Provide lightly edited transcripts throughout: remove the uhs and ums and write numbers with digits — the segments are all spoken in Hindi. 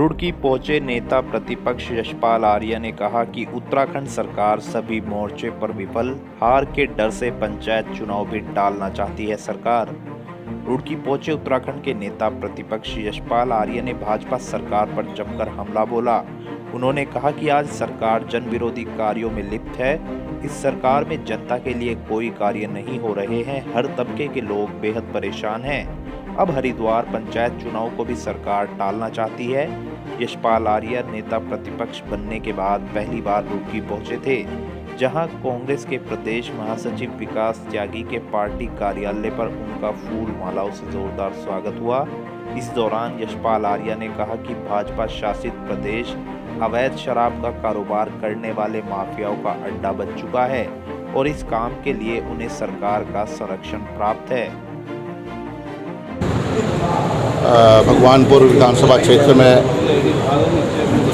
रुड़की पहुंचे नेता प्रतिपक्ष यशपाल आर्य ने कहा कि उत्तराखंड सरकार सभी मोर्चे पर विफल, हार के डर से पंचायत चुनाव भी टालना चाहती है सरकार। रुड़की पहुंचे उत्तराखंड के नेता प्रतिपक्ष यशपाल आर्य ने भाजपा सरकार पर जमकर हमला बोला। उन्होंने कहा कि आज सरकार जन विरोधी कार्यों में लिप्त है। इस सरकार में जनता के लिए कोई कार्य नहीं हो रहे हैं। हर तबके के लोग बेहद परेशान हैं। अब हरिद्वार पंचायत चुनाव को भी सरकार टालना चाहती है। यशपाल आर्य नेता प्रतिपक्ष बनने के बाद पहली बार रुड़की पहुंचे थे, जहां कांग्रेस के प्रदेश महासचिव विकास त्यागी के पार्टी कार्यालय पर उनका फूल मालाओं से जोरदार स्वागत हुआ। इस दौरान यशपाल आर्य ने कहा कि भाजपा शासित प्रदेश अवैध शराब का कारोबार करने वाले माफियाओं का अड्डा बन चुका है और इस काम के लिए उन्हें सरकार का संरक्षण प्राप्त है। भगवानपुर विधानसभा क्षेत्र में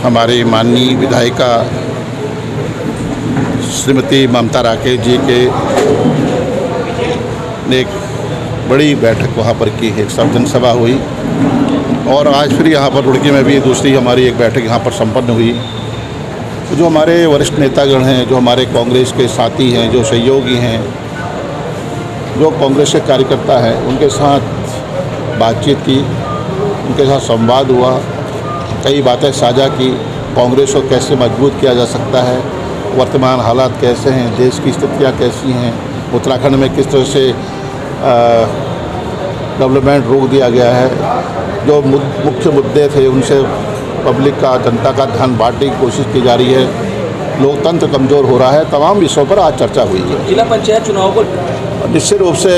हमारी माननीय विधायिका श्रीमती ममता राकेश जी के ने एक बड़ी बैठक वहाँ पर की है, एक सब जनसभा हुई और आज फिर यहाँ पर रुड़की में भी दूसरी हमारी एक बैठक यहाँ पर संपन्न हुई। तो जो हमारे वरिष्ठ नेतागण हैं, जो हमारे कांग्रेस के साथी हैं, जो सहयोगी हैं, जो कांग्रेस के कार्यकर्ता हैं, उनके साथ बातचीत की, उनके साथ संवाद हुआ, कई बातें साझा की। कांग्रेस को कैसे मजबूत किया जा सकता है, वर्तमान हालात कैसे हैं, देश की स्थितियाँ कैसी हैं, उत्तराखंड में किस तरह से डेवलपमेंट रोक दिया गया है, जो मुख्य मुद्दे थे उनसे पब्लिक का, जनता का ध्यान बांटने की कोशिश की जा रही है, लोकतंत्र कमज़ोर हो रहा है, तमाम विषयों पर आज चर्चा हुई है। जिला पंचायत चुनाव को निश्चित रूप से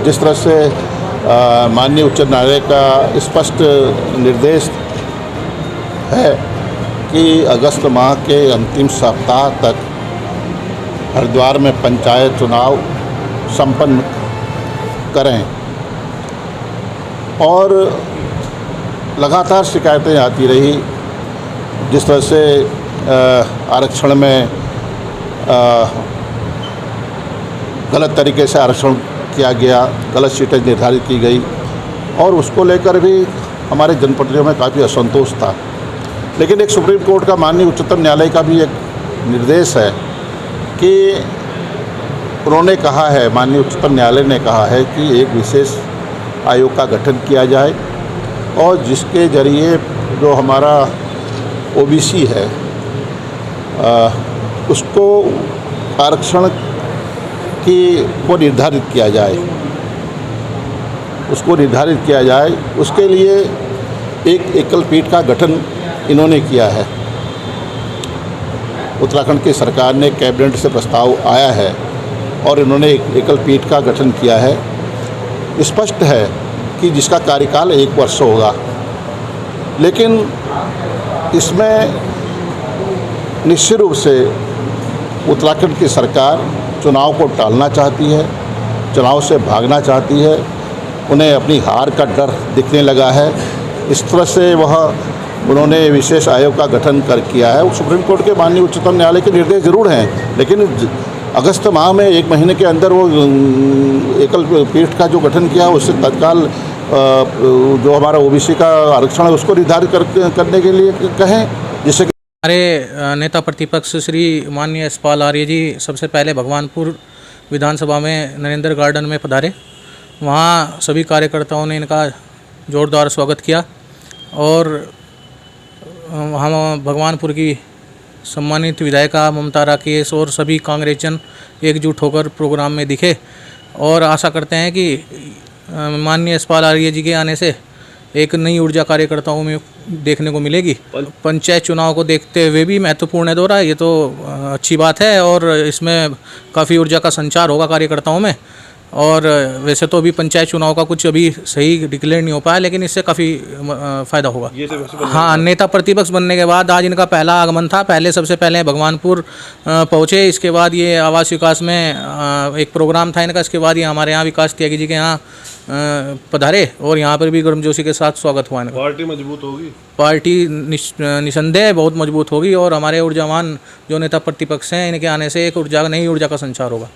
जिस तरह से माननीय उच्च न्यायालय का स्पष्ट निर्देश है कि अगस्त माह के अंतिम सप्ताह तक हरिद्वार में पंचायत चुनाव संपन्न करें, और लगातार शिकायतें आती रही, जिस तरह से आरक्षण में गलत तरीके से आरक्षण किया गया, गलत सीटें निर्धारित की गई और उसको लेकर भी हमारे जनप्रतिनिधियों में काफ़ी असंतोष था। लेकिन एक सुप्रीम कोर्ट का, माननीय उच्चतम न्यायालय का भी एक निर्देश है कि उन्होंने कहा है, माननीय उच्चतम न्यायालय ने कहा है कि एक विशेष आयोग का गठन किया जाए और जिसके जरिए जो हमारा ओबीसी है उसको आरक्षण को निर्धारित किया जाए, उसके लिए एक एकल पीठ का गठन इन्होंने किया है। उत्तराखंड की सरकार ने कैबिनेट से प्रस्ताव आया है और इन्होंने एक एकल पीठ का गठन किया है। स्पष्ट है कि जिसका कार्यकाल 1 वर्ष होगा, लेकिन इसमें निश्चित रूप से उत्तराखंड की सरकार चुनाव को टालना चाहती है, चुनाव से भागना चाहती है, उन्हें अपनी हार का डर दिखने लगा है। इस तरह से उन्होंने विशेष आयोग का गठन किया है। सुप्रीम कोर्ट के माननीय उच्चतम न्यायालय के निर्देश जरूर हैं, लेकिन अगस्त माह में 1 महीने के अंदर वो एकल पीठ का जो गठन किया है उससे तत्काल जो हमारा ओबीसी का आरक्षण है उसको निर्धारित करने के लिए कहें, जिससे हमारे नेता प्रतिपक्ष श्री माननीय यशपाल आर्य जी सबसे पहले भगवानपुर विधानसभा में नरेंद्र गार्डन में पधारे। वहाँ सभी कार्यकर्ताओं ने इनका जोरदार स्वागत किया और हम भगवानपुर की सम्मानित विधायिका ममता राकेश और सभी कांग्रेसजन एकजुट होकर प्रोग्राम में दिखे और आशा करते हैं कि माननीय यशपाल आर्य जी के आने से एक नई ऊर्जा कार्यकर्ताओं में देखने को मिलेगी। पंचायत चुनाव को देखते हुए भी महत्वपूर्ण दौरा, ये तो अच्छी बात है और इसमें काफ़ी ऊर्जा का संचार होगा कार्यकर्ताओं में। और वैसे तो अभी पंचायत चुनाव का कुछ अभी सही डिक्लेयर नहीं हो पाया, लेकिन इससे काफ़ी फ़ायदा होगा। हाँ, नेता प्रतिपक्ष बनने के बाद आज इनका पहला आगमन था। सबसे पहले भगवानपुर पहुँचे, इसके बाद ये आवास विकास में एक प्रोग्राम था इनका, इसके बाद ये हमारे यहाँ विकास त्यागी जी के यहाँ पधारे और यहाँ पर भी गर्मजोशी के साथ स्वागत हुआ इनका। पार्टी मजबूत होगी, पार्टी निसंदेह बहुत मजबूत होगी और हमारे ऊर्जावान जो नेता प्रतिपक्ष हैं इनके आने से एक नई ऊर्जा का संचार होगा।